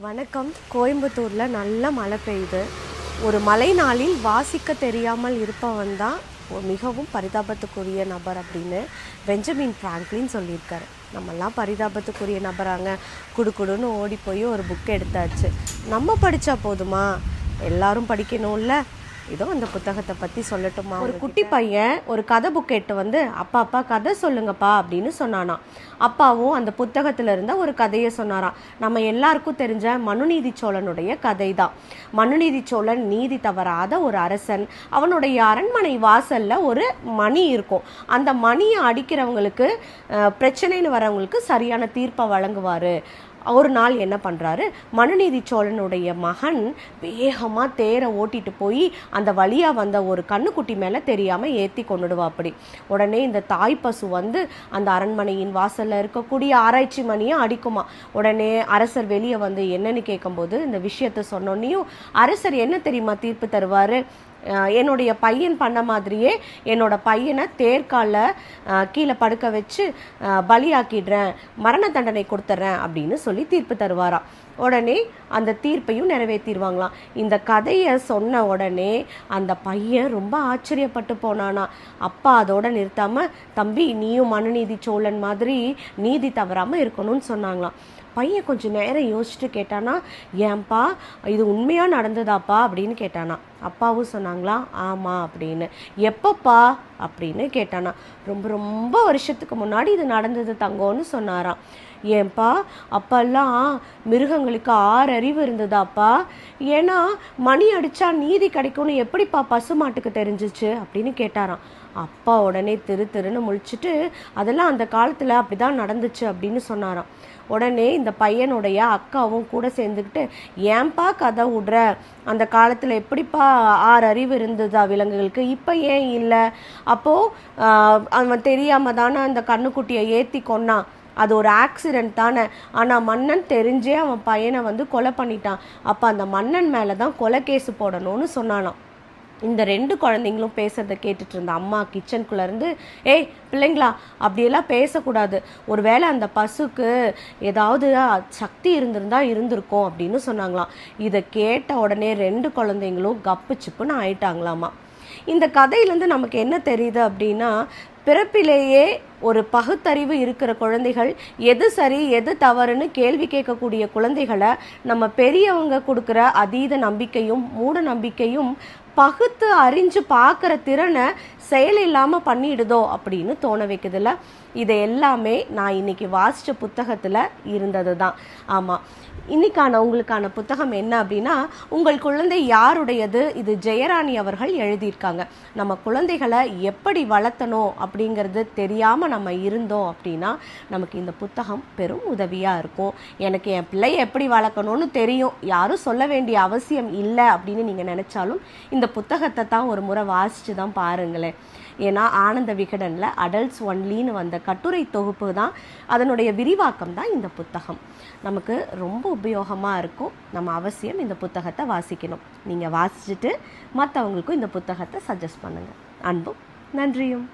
வணக்கம். கோயம்புத்தூரில் நல்ல மழை பெய்யுது. ஒரு மழை நாளில் வாசிக்க தெரியாமல் இருப்பவன் தான் மிகவும் பரிதாபத்துக்குரிய நபர் அப்படின்னு பெஞ்சமின் ஃப்ராங்க்லின் சொல்லியிருக்காரு. நம்மெல்லாம் பரிதாபத்துக்குரிய நபராங்க. குடுன்னு ஓடி போய் ஒரு புக் எடுத்தாச்சு. நம்ம படித்தா போதுமா? எல்லாரும் படிக்கணும்ல. இதோ அந்த புத்தகத்தை பற்றி சொல்லட்டுமா? ஒரு குட்டி பையன் ஒரு கதை புக் எட்டு வந்து அப்பா கதை சொல்லுங்கப்பா அப்படின்னு சொன்னானா. அப்பாவும் அந்த புத்தகத்தில் இருந்த ஒரு கதையை சொன்னாராம். நம்ம எல்லாருக்கும் தெரிஞ்ச மனுநீதி சோழனுடைய கதை தான். மனுநீதி சோழன் நீதி தவறாத ஒரு அரசன். அவனுடைய அரண்மனை வாசல்ல ஒரு மணி இருக்கும். அந்த மணியை அடிக்கிறவங்களுக்கு பிரச்சனைன்னு வரவங்களுக்கு சரியான தீர்ப்பை வழங்குவார். ஒரு நாள் என்ன பண்ணுறாரு, மனுநீதி சோழனுடைய மகன் வேகமாக தேரை ஓட்டிட்டு போய் அந்த வழியாக வந்த ஒரு கண்ணுக்குட்டி மேலே தெரியாமல் ஏற்றி கொண்டுடுவா. அப்படி உடனே இந்த தாய் பசு வந்து அந்த அரண்மனையின் வாசலில் இருக்கக்கூடிய ஆராய்ச்சி மணியை அடிக்குமா. உடனே அரசர் வெளியே வந்து என்னன்னு கேட்கும்போது இந்த விஷயத்த சொன்னோன்னையும் அரசர் என்ன தெரியுமா தீர்ப்பு தருவார், என்னுடைய பையன் பண்ண மாதிரியே என்னோட பையனை தேர்கால கீழே படுக்க வச்சு பலியாக்கிடுறேன், மரண தண்டனை கொடுத்துட்றேன் அப்படின்னு சொல்லி தீர்ப்பு தருவாராம். உடனே அந்த தீர்ப்பையும் நிறைவேற்றிடுவாங்களாம். இந்த கதையை சொன்ன உடனே அந்த பையன் ரொம்ப ஆச்சரியப்பட்டு போனானா. அப்பா அதோட நிறுத்தாம, தம்பி நீயும் மனுநீதி சோழன் மாதிரி நீதி தவறாமல் இருக்கணும்னு சொன்னாங்களாம். பையன் கொஞ்சம் நேரம் யோசிச்சுட்டு கேட்டானா, ஏன்பா இது உண்மையாக நடந்ததாப்பா அப்படின்னு கேட்டானா. அப்பாவும் சொன்னாங்களா ஆமாம் அப்படின்னு. எப்பப்பா அப்படின்னு கேட்டானா. ரொம்ப வருஷத்துக்கு முன்னாடி இது நடந்தது தங்கம்னு சொன்னாராம். ஏன்பா அப்பெல்லாம் மிருகங்களுக்கு 6 அறிவு இருந்ததாப்பா, ஏன்னா மணி அடித்தா நீதி கிடைக்கும்னு எப்படிப்பா பசுமாட்டுக்கு தெரிஞ்சிச்சு அப்படின்னு கேட்டாராம். அப்பா உடனே திருன்னு முழிச்சிட்டு அதெல்லாம் அந்த காலத்தில் அப்படி தான் நடந்துச்சு அப்படின்னு சொன்னாராம். உடனே இந்த பையனுடைய அக்காவும் கூட சேர்ந்துக்கிட்டு, ஏன்பா கதை விடுற, அந்த காலத்தில் எப்படிப்பா 6 அறிவு இருந்ததா விலங்குகளுக்கு, இப்போ ஏன் இல்லை? அப்போது அவன் தெரியாமல் தானே அந்த கண்ணுக்குட்டியை ஏற்றி கொன்னான், அது ஒரு ஆக்சிடென்ட் தானே. ஆனால் மன்னன் தெரிஞ்சே அவன் பையனை வந்து கொலை பண்ணிட்டான். அப்போ அந்த மன்னன் மேலே தான் கொலை கேஸு போடணும்னு சொன்னானாம். இந்த 2 குழந்தைங்களும் பேசுறதை கேட்டுட்டு இருந்த அம்மா கிச்சனுக்குள்ளேருந்து, ஏய் பிள்ளைங்களா அப்படியெல்லாம் பேசக்கூடாது, ஒருவேளை அந்த பசுக்கு ஏதாவது சக்தி இருந்திருக்கும் அப்படின்னு சொன்னாங்களாம். இதை கேட்ட உடனே 2 குழந்தைங்களும் கப்பு சிப்புன்னு ஆயிட்டாங்களாமா. இந்த கதையிலேருந்து நமக்கு என்ன தெரியுது அப்படின்னா, பிறப்பிலேயே ஒரு பகுத்தறிவு இருக்கிற குழந்தைகள் எது சரி எது தவறுன்னு கேள்வி கேட்கக்கூடிய குழந்தைகளை நம்ம பெரியவங்க கொடுக்குற அதீத நம்பிக்கையும் மூட நம்பிக்கையும் பகுத்து அறிஞ்சு பார்க்குற திறனை செயல் இல்லாமல் பண்ணிடுதோ அப்படின்னு தோண வைக்குதுல்ல. இதை எல்லாமே நான் இன்னைக்கு வாசித்த புத்தகத்தில் இருந்தது தான். ஆமாம், இன்னைக்கான உங்களுக்கான புத்தகம் என்ன அப்படின்னா, உங்கள் குழந்தை யாருடையது, இது ஜெயராணி அவர்கள் எழுதியிருக்காங்க. நம்ம குழந்தைகளை எப்படி வளர்த்தணும் அப்படிங்கிறது தெரியாமல் நம்ம இருந்தோம் அப்படின்னா நமக்கு இந்த புத்தகம் பெரும் உதவியாக இருக்கும். எனக்கு என் பிள்ளையை எப்படி வளர்க்கணும்னு தெரியும், யாரும் சொல்ல வேண்டிய அவசியம் இல்லை அப்படின்னு நீங்கள் நினச்சாலும் இந்த புத்தகத்தை தான் ஒரு முறை வாசித்து தான் பாருங்களேன். ஏன்னா ஆனந்த விகடனில் அடல்ட்ஸ் ஒன்லின்னு வந்த கட்டுரை தொகுப்பு தான், அதனுடைய விரிவாக்கம் தான் இந்த புத்தகம். நமக்கு ரொம்ப உபயோகமாக இருக்கும். நம்ம அவசியம் இந்த புத்தகத்தை வாசிக்கணும். நீங்கள் வாசிச்சுட்டு மற்றவங்களுக்கும் இந்த புத்தகத்தை சஜஸ்ட் பண்ணுங்கள். அன்பும் நன்றியும்.